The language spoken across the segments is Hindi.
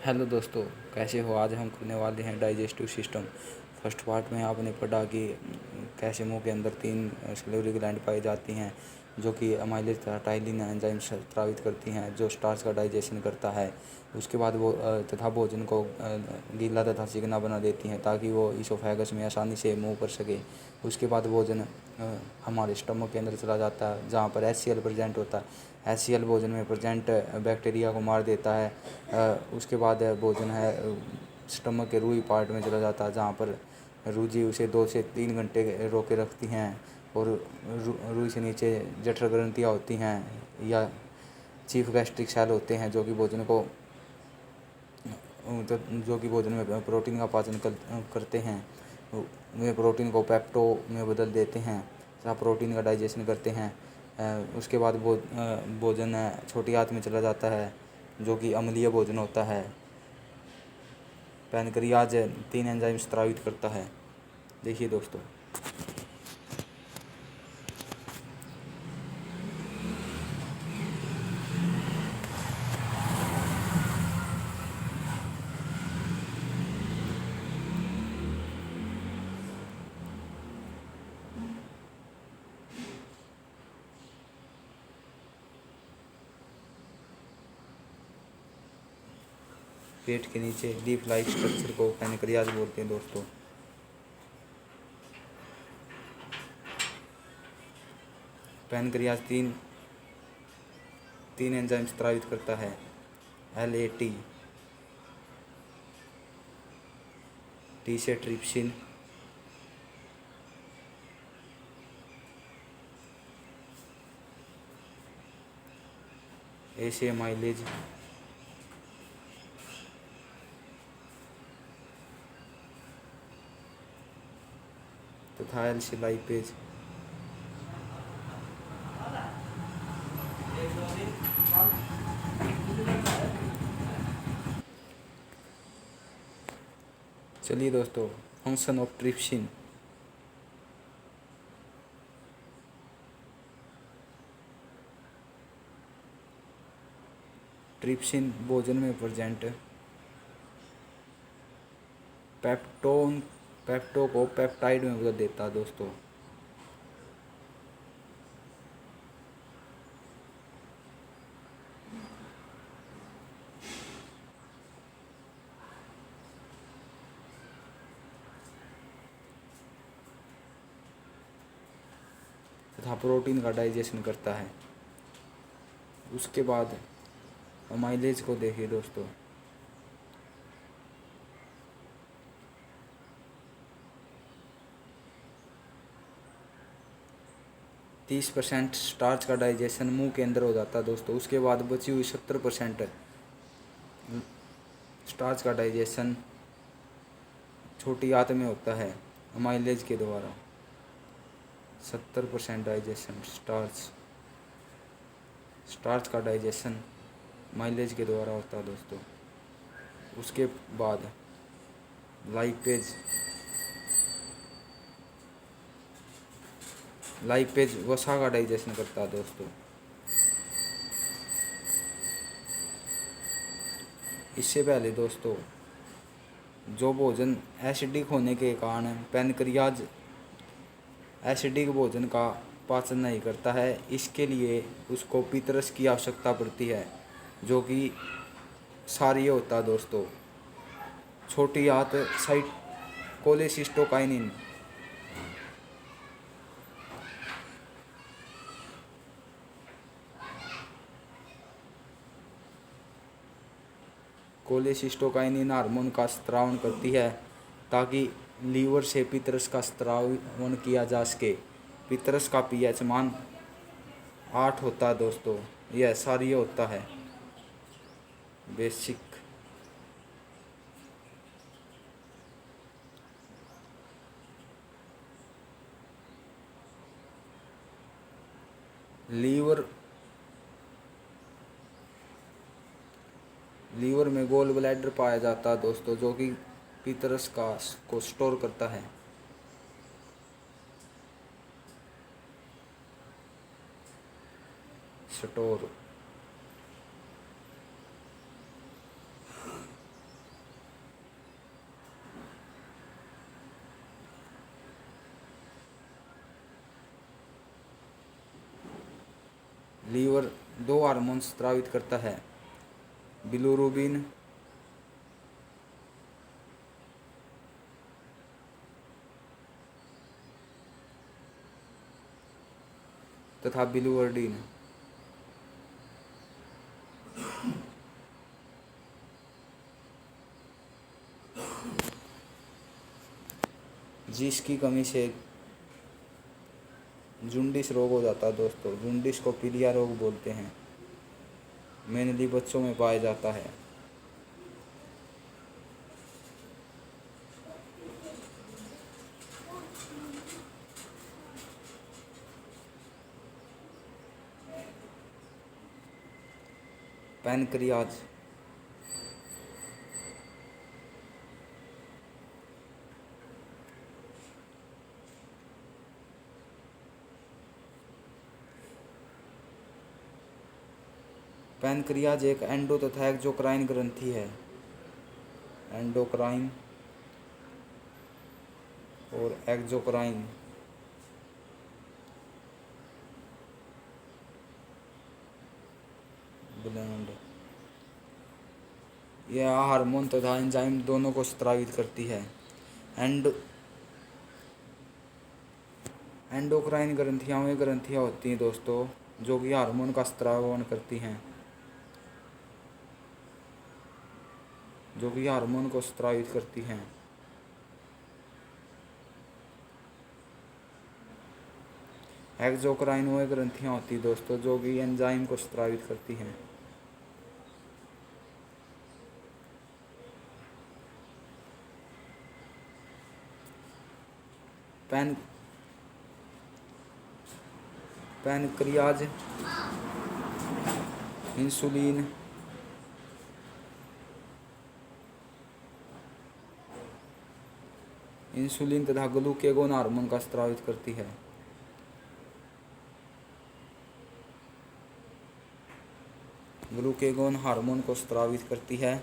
हेलो दोस्तों, कैसे हो। आज हम करने वाले हैं डाइजेस्टिव सिस्टम। फर्स्ट पार्ट में आपने पढ़ा कि कैसे मुंह के अंदर 3 सैलिवरी ग्लैंड पाई जाती हैं जो कि अमाइलेज तथा टाइलिन एंजाइम स्रावित करती हैं जो स्टार्च का डाइजेशन करता है। उसके बाद वो तथा भोजन को गीला तथा चिकना बना देती हैं ताकि वो इसोफेगस में आसानी से मूव कर सके। उसके बाद भोजन हमारे स्टमक के अंदर चला जाता है जहाँ पर HCl प्रेजेंट होता है। HCl भोजन में प्रेजेंट बैक्टीरिया को मार देता है। उसके बाद भोजन है स्टमक के रूई पार्ट में चला जाता है जहाँ पर रूजी उसे 2 से 3 घंटे रोके रखती हैं और रूई से नीचे जठर ग्रंथियाँ होती हैं या चीफ गैस्ट्रिक सेल होते हैं जो कि भोजन में प्रोटीन का पाचन करते हैं। वे प्रोटीन को पेप्टो में बदल देते हैं तथा प्रोटीन का डाइजेशन करते हैं। उसके बाद भोजन छोटी आंत में चला जाता है जो कि अम्लीय भोजन होता है। पैनक्रियाज 3 एंजाइम स्रावित करता है। देखिए दोस्तों, पेट के नीचे लीफ लाइक स्ट्रक्चर को पैनक्रियाज बोलते हैं दोस्तों। पैनक्रियाज तीन एंजाइम स्रावित करता है। LAT, T से ट्रिप्सिन, A से माइलेज, तथा L से लाइपेज। चलिए दोस्तों, फंक्शन ऑफ ट्रिप्सिन। ट्रिप्सिन भोजन में प्रेजेंट पेप्टो को पेप्टाइड में बदल देता है दोस्तों। तथा प्रोटीन का डाइजेशन करता है। उसके बाद अमाइलेज को देखिए दोस्तों। %30 स्टार्च का डाइजेशन मुंह के अंदर हो जाता है दोस्तों। उसके बाद बची हुई 70% स्टार्च का डाइजेशन छोटी आंत में होता है अमाइलेज के द्वारा। 70% डाइजेशन स्टार्च का डाइजेशन माइलेज के द्वारा होता है दोस्तों। उसके बाद लाइपेज वसा का डाइजेशन करता है दोस्तों। इससे पहले दोस्तों जो भोजन एसिडिक होने के कारण पैनक्रियाज एसिडिक भोजन का पाचन नहीं करता है, इसके लिए उसको पितरस की आवश्यकता पड़ती है जो कि क्षारीय होता है दोस्तों। छोटी आंत साइट कोलेसिस्टोकाइनिन हार्मोन का स्त्रावन करती है ताकि लीवर से पितरस का स्त्रावन किया जा सके। पितरस का pH मान 8 होता है दोस्तों। यह क्षारीय होता है। बेसिक लीवर में गोल ब्लैडर पाया जाता है दोस्तों जो कि पितरस को स्टोर करता है। लीवर दो हार्मोन स्रावित करता है, बिलिरुबिन तथा बिलिवर्डिन। जिसकी कमी से जूंडिस रोग हो जाता है दोस्तों। जूंडिस को पीलिया रोग बोलते हैं, मेनली बच्चों में पाया जाता है। पैनक्रियाज पैनक्रियाज एक एंडो तथा एक्सोक्राइन ग्रंथि है। एंडोक्राइन और एक्सोक्राइन ग्लैंड यह हार्मोन तथा एंजाइम दोनों को स्रावित करती है। एंडोक्राइन ग्रंथियां वे ग्रंथियां होती हैं दोस्तों जो कि हार्मोन का स्रावन करती हैं, जो कि हार्मोन को स्रावित करती हैं। एक्सोक्राइन वे ग्रंथियां होती हैं दोस्तों जो कि एंजाइम को स्रावित करती हैं। पैनक्रियाज इंसुलिन तथा ग्लूकेगोन हार्मोन का स्रावित करती है। ग्लूकेगोन हार्मोन को स्रावित करती है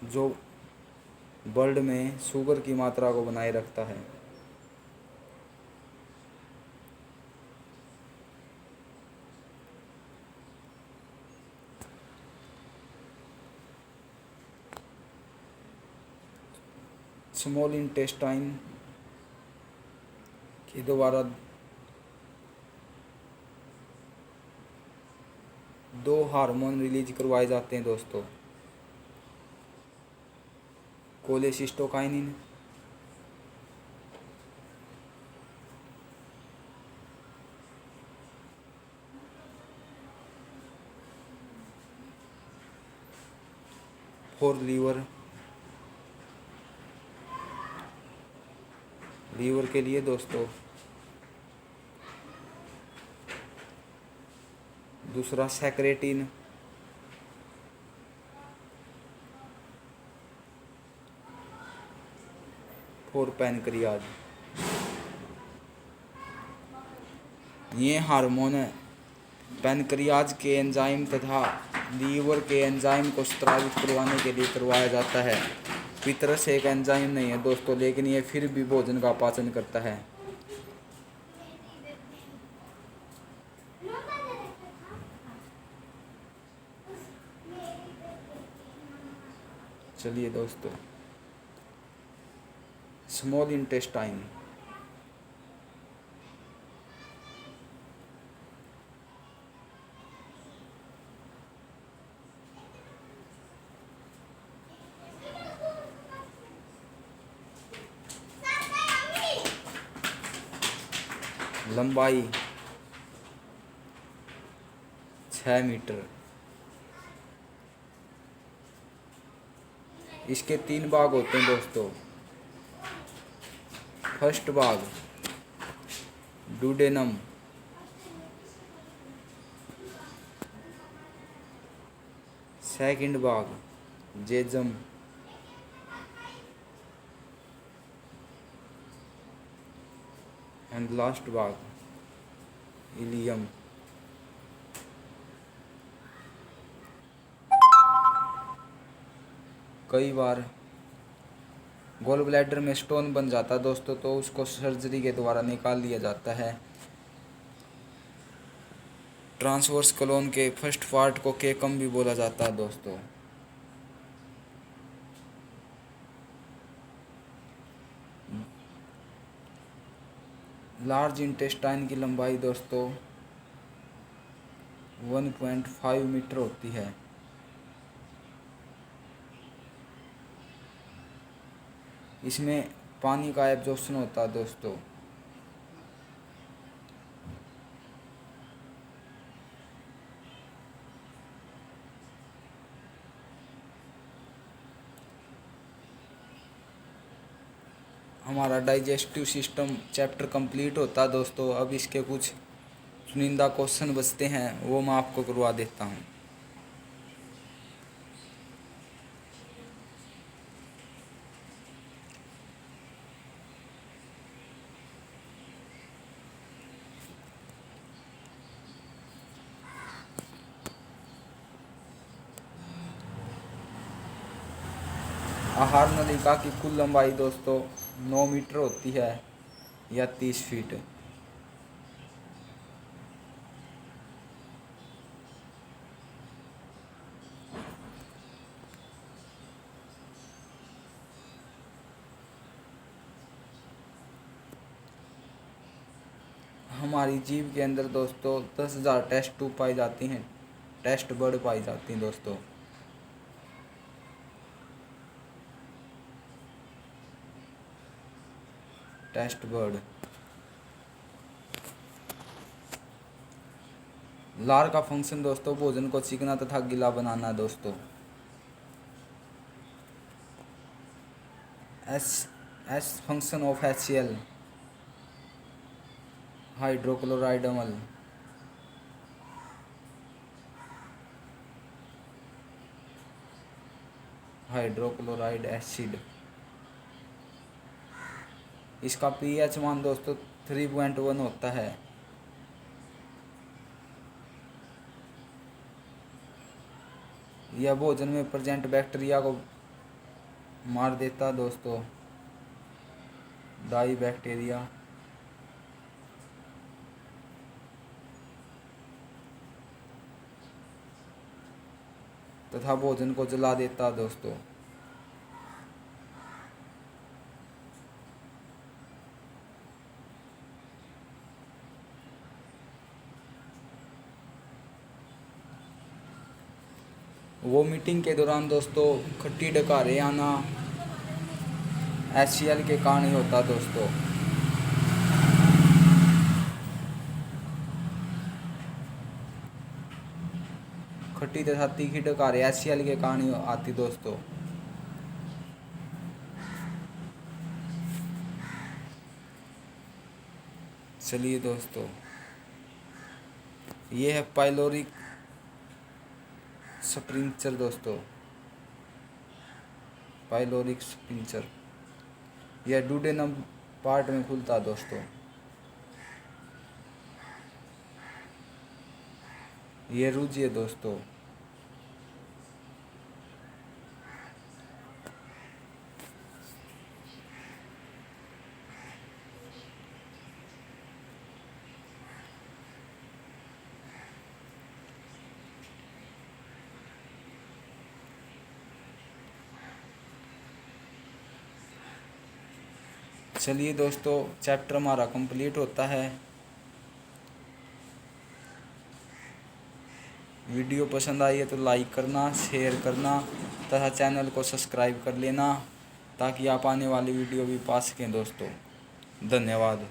जो ब्लड में शुगर की मात्रा को बनाए रखता है। स्मॉल इंटेस्टाइन के द्वारा दो हार्मोन रिलीज करवाए जाते हैं दोस्तों, कोलेसिस्टोकाइनिन फॉर लीवर के लिए दोस्तों, दूसरा सेक्रेटिन फॉर पैनक्रियाज। ये हार्मोन पैनक्रियाज के एंजाइम तथा लीवर के एंजाइम को स्रावित करवाने के लिए करवाया जाता है। पितरस एक एंजाइम नहीं है दोस्तों, लेकिन ये फिर भी भोजन का पाचन करता है। चलिए दोस्तों, स्मॉल इंटेस्टाइन लंबाई 6 मीटर। इसके 3 भाग होते हैं दोस्तों। फर्स्ट भाग डुडेनम, सेकंड भाग जेजम, एंड लास्ट भाग इलियम। कई बार गॉल ब्लैडर में स्टोन बन जाता है दोस्तों, तो उसको सर्जरी के द्वारा निकाल लिया जाता है। ट्रांसवर्स कोलोन के फर्स्ट पार्ट को केकम भी बोला जाता है दोस्तों। लार्ज इंटेस्टाइन की लंबाई दोस्तों 1.5 मीटर होती है। इसमें पानी का एब्जॉर्प्शन होता है दोस्तों। हमारा डाइजेस्टिव सिस्टम चैप्टर कंप्लीट होता है दोस्तों। अब इसके कुछ चुनिंदा क्वेश्चन बचते हैं, वो मैं आपको करवा देता हूँ। आहार नलिका की कुल लंबाई दोस्तों 9 मीटर होती है या 30 फीट। हमारी जीभ के अंदर दोस्तों 10,000 टेस्ट ट्यूब पाई जाती हैं, टेस्ट बर्ड पाई जाती हैं दोस्तों। Taste bud. लार का फंक्शन दोस्तों भोजन को चिकना तथा गीला बनाना है दोस्तों। As function of HCl hydrochloride अम्ल। Hydrochloride acid. इसका pH मान दोस्तों 3.1 होता है। यह भोजन में प्रेजेंट बैक्टीरिया को मार देता है दोस्तों, डाई बैक्टीरिया। तथा भोजन को जला देता है दोस्तों। वोमिटिंग के दौरान दोस्तों खट्टी डकारें आना HCl के कारण ही होता है दोस्तों। खट्टी तथा तीखी डकारें HCl के कारण ही आती दोस्तों। चलिए दोस्तों, ये है पाइलोरिक स्पिंचर दोस्तों। पाइलोरिक स्पिंचर यह डुडेनम पार्ट में खुलता है दोस्तों। ये रुझी है दोस्तों। चलिए दोस्तों, चैप्टर हमारा कंप्लीट होता है। वीडियो पसंद आई है तो लाइक करना, शेयर करना तथा चैनल को सब्सक्राइब कर लेना ताकि आप आने वाली वीडियो भी पा सकें दोस्तों। धन्यवाद।